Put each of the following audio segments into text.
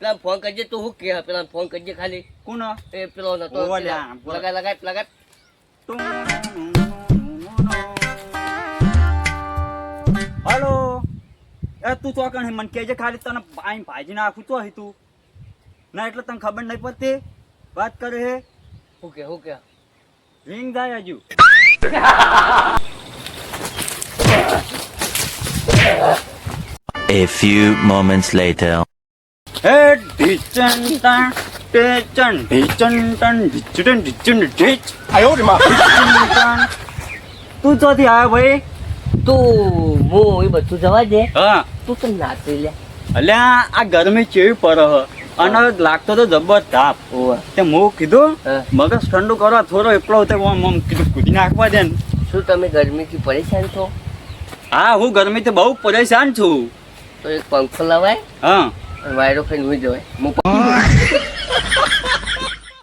પેલા ફોન કરજે તું હું કે પેલા ફોન કરજે ખાલી કોણ એ પેલો નતો લગાટ હાલો એ તું ચોકણ હે મને કહેજે ખાલી તને આઈ ભાજી નાખું તો હે તું ના એટલે તને ખબર નહીં પડતી વાત કરે હે હું કે રિંગ જાય હજુ A few moments later. હે ઢીચન ટા ટેચન ઢીચન ટન ઢીચન ઢીચન ઢીચ આયો રે માં તું ચોથી આયો ભાઈ તું હું એ બધું જવા દે હા તું તો નાચી લે અલ્યા આ ગરમી કેવી પડે હ અને લાગતો તો જબર તાપ તે હું કીધું મગજ ઠંડુ કરવા થોડો એકલો હતો આમ કીધું કૂદી નાખવા દે ને શું તમે ગરમીથી પરેશાન છો હા હું ગરમીથી બહુ પરેશાન છું તો એક પંખો લવાય હા અને વાયરો ખાઈને હુઈ જવાય હું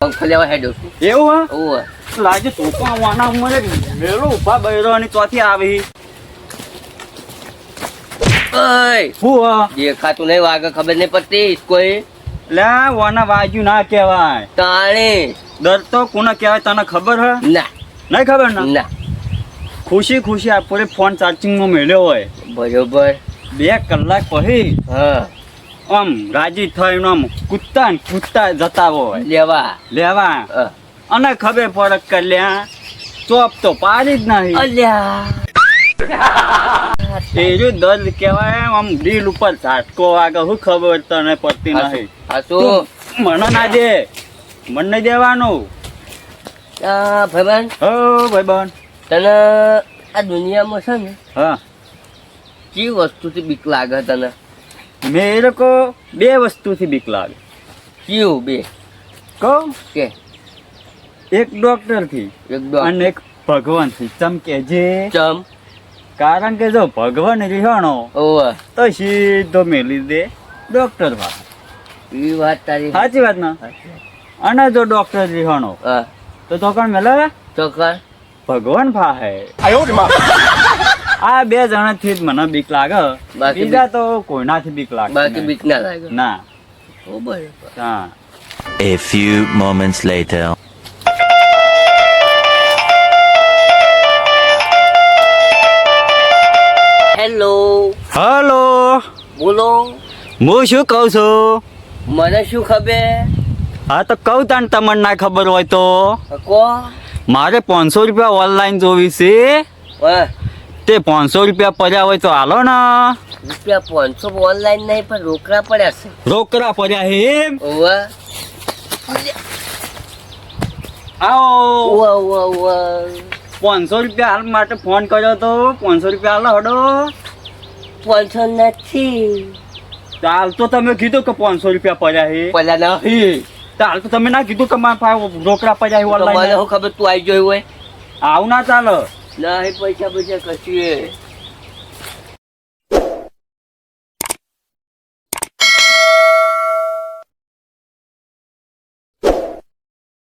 પંખો લેવા હેડો છું એવું ઓહ હા લાગે તોપા વાના મને મેલો ઉભા બૈરો અને ચોથી આવી ઓય હું હા દેખાતું નહીં વાગે ખબર નહીં પડતી કોઈ લે વાના વાજુ ના કહેવાય તાણે ડર તો કોને કહેવાય તને ખબર હે ના નહીં ખબર ને ના ખુશી ખુશી આપણે ફોન ચાર્જિંગમાં મેળ્યો હોય બરોબર 2 કલાક પછી હા આમ રાજી થઈને આમ કૂદતા જતા હોય લેવા હા. અને ખબર પડે કલ્યા ચોપ તો પાડી જ નહીં અલ્યા એનું દર્દ કહેવાય આમ દિલ ઉપર ઝાટકો વાગે શું ખબર તને પડતી નહીં આ તો તું મને ના દે મને નહીં દેવાનું ભાઈબંધ હો ભાઈબંધ તને આ દુનિયામાં છે ને હા કઈ વસ્તુથી બીક લાગે તને મેરે કો 2 વસ્તુથી બીક લાગે કયું બે કહું કે એક ડોક્ટર થી એકદમ અને એક ભગવાન થી ચમકે જે ચમ કારણ કે જો ભગવાન રિહાણો ઓહ તો સીધો મેલી દે ડોક્ટર પાસે એ વાત તારી સાચી વાત ને અને જો ડોક્ટર રિહાણો હા તો કોણ મેલે ચોકર ભગવાન પાસે આ 2 જણાથી જ મને બીક લાગે બાકી બીજા તો કોઈનાથી બીક લાગે બાકી બીક ના લાગે ના ઓ બરાબર A હા few moments later. Hello hello બોલો હું શું કહું છું મને શું ખબર હા તો કહું તને તમને ના ખબર હોય તો કો મારે 500 રૂપિયા ઓનલાઈન જોવી છે વાહ તે 500 રૂપિયા પડ્યા હોય તો હાલો ને રૂપિયા 500 ઓનલાઈન નહીં પણ રોકડા પડ્યા છે રોકડા પડ્યા હે એમ ઓવા આવો ઓવા ઓવા ઓવા 500 રૂપિયા હાલ માટે ફોન કર્યો તો 500 રૂપિયા હાલો હડો 500 નથી હાલ તો તમે કીધું કે 500 રૂપિયા પડ્યા હે પેલા નહીં હાલ તો તમે ના કીધું કે મારા પાસે રોકડા પડ્યા હે મને ઓનલાઈન શું ખબર તું આવી જોઈ હોય આવું ના ચાલો નહીં પૈસા કશું